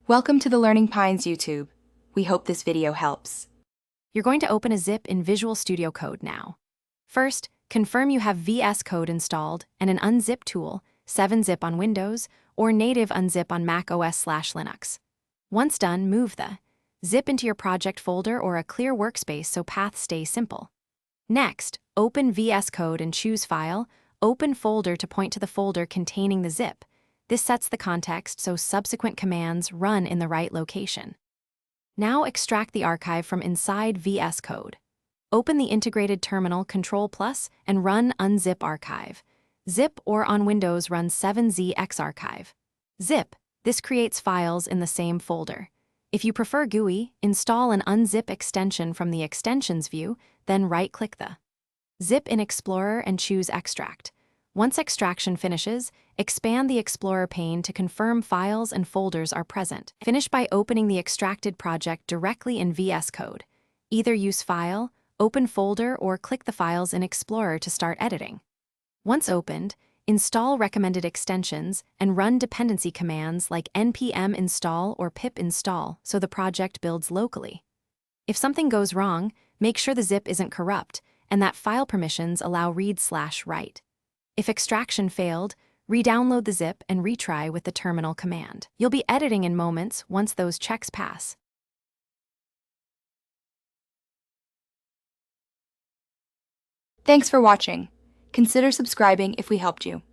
Welcome to the Learning Pines YouTube. We hope this video helps. You're going to open a zip in Visual Studio Code now. First, confirm you have VS Code installed and an unzip tool, 7-zip on Windows, or native unzip on Mac OS/Linux. Once done, move the zip into your project folder or a clear workspace so paths stay simple. Next, open VS Code and choose File, Open Folder to point to the folder containing the zip. This sets the context so subsequent commands run in the right location. Now extract the archive from inside VS Code. Open the integrated terminal Ctrl+ and run unzip archive. Zip or on Windows run 7zxarchive. Zip. This creates files in the same folder. If you prefer GUI, install an unzip extension from the Extensions view, then right-click the zip in Explorer and choose Extract. Once extraction finishes, expand the Explorer pane to confirm files and folders are present. Finish by opening the extracted project directly in VS Code. Either use File, Open Folder, or click the files in Explorer to start editing. Once opened, install recommended extensions and run dependency commands like npm install or pip install so the project builds locally. If something goes wrong, make sure the zip isn't corrupt and that file permissions allow read/write. If extraction failed, re-download the zip and retry with the terminal command. You'll be editing in moments once those checks pass. Thanks for watching. Consider subscribing if we helped you.